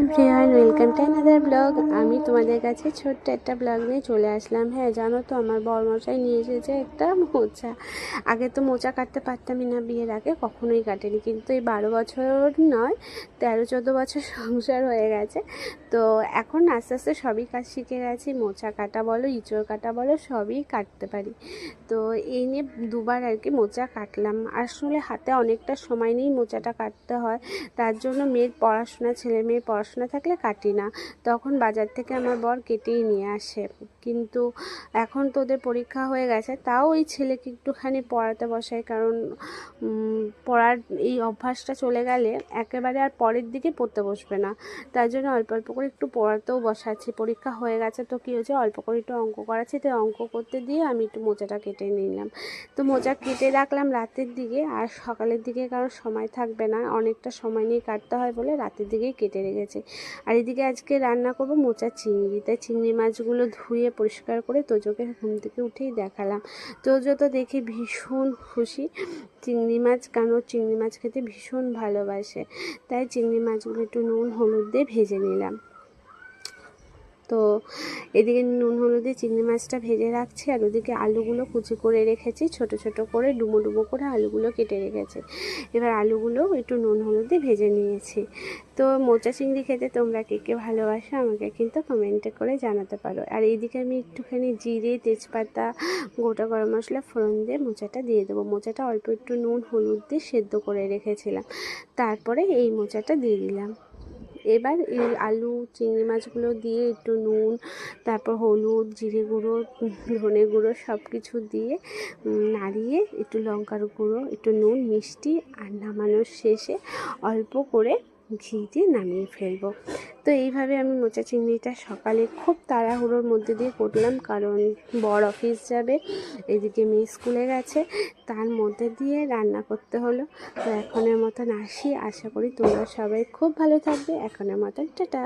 Everyone, welcome to another blog. আমি তোমাদের কাছে ছোট্ট একটা ব্লগ নিয়ে চলে আসলাম। হ্যাঁ, জানো তো আমার বরমশাই নিয়ে এসেছে একটা মোচা। আগে তো মোচা কাটতে পারতামই না, বিয়ের আগে কখনোই কাটেনি, কিন্তু এই 12 বছর নয় 13-14 বছর সংসার হয়ে গেছে। তো এখন আস্তে আস্তে সবই কাজ শিখে গেছি, মোচা কাটা বলো, ইঁচড় কাটা বলো, সবই কাটতে পারি। তো এই নিয়ে দুবার আর কি মোচা কাটলাম। আসলে হাতে অনেকটা সময় নেই মোচাটা কাটতে হয়, তার জন্য ছেলে মেয়ের পড়াশোনা থাকলে কাটি না, তখন বাজার থেকে আমার বর কেটেই নিয়ে আসে। কিন্তু এখন তো ওদের পরীক্ষা হয়ে গেছে, তাও ওই ছেলেকে একটুখানি পড়াতে বসাই, কারণ পড়ার এই অভ্যাসটা চলে গেলে একেবারে আর পরের দিকে পড়তে বসবে না। তার জন্য অল্প অল্প করে একটু পড়াতেও বসাচ্ছি। পরীক্ষা হয়ে গেছে তো কী হয়েছে, অল্প করে একটু অঙ্ক করাচ্ছি, তো অঙ্ক করতে দিয়ে আমি একটু মোচাটা কেটে নিলাম। তো মোচা কেটে রাখলাম রাতের দিকে, আর সকালের দিকে কারণ সময় থাকবে না, অনেকটা সময় নিয়ে কাটতে হয় বলে রাতের দিকেই কেটে রেখেছি। আর এদিকে আজকে রান্না করবো মোচা চিংড়ি। তাই চিংড়ি মাছগুলো ধুয়ে পরিষ্কার করে তোজোকে ঘুম থেকে উঠেই দেখালাম। তোজো তো দেখে ভীষণ খুশি চিংড়ি মাছ, কারণ চিংড়ি মাছ খেতে ভীষণ ভালোবাসে। তাই চিংড়ি মাছগুলো একটু নুন হলুদ দিয়ে ভেজে নিলাম। তো এদিকে নুন হলুদে চিংড়ি মাছটা ভেজে রাখছি, আর ওদিকে আলুগুলো কুচি করে রেখেছি, ছোট ছোট করে ডুমো ডুমো করে আলুগুলো কেটে রেখেছি। এবার আলুগুলো একটু নুন হলুদে ভেজে নিয়েছি। তো মোচা চিংড়ি খেতে তোমরা কে কে ভালোবাসো আমাকে কিন্তু কমেন্টে করে জানাতে পারো। আর এইদিকে আমি একটুখানি জিরে, তেজপাতা, গোটা গরম মশলা ফোড়ন দিয়ে মোচাটা দিয়ে দেবো। মোচাটা অল্প একটু নুন হলুদ দিয়ে সেদ্ধ করে রেখেছিলাম, তারপরে এই মোচাটা দিয়ে দিলাম। এবার এই আলু চিংড়ি মাছগুলো দিয়ে একটু নুন, তারপর হলুদ, জিরে গুঁড়ো, ধনে গুঁড়ো সব কিছু দিয়ে নাড়িয়ে একটু লঙ্কার গুঁড়ো, একটু নুন, মিষ্টি, আর নামানোর শেষে অল্প করে ঘি দিয়ে নামিয়ে ফেলবো। তো এইভাবে আমি মোচা চিংড়িটা সকালে খুব তাড়াহুড়োর মধ্যে দিয়ে করলাম, কারণ বর অফিস যাবে, এদিকে মেয়ে স্কুলে গেছে, তার মধ্যে দিয়ে রান্না করতে হলো। তো এখনের মতন আসি, আশা করি তোমরা সবাই খুব ভালো থাকবে। এখনের মতন টাটা।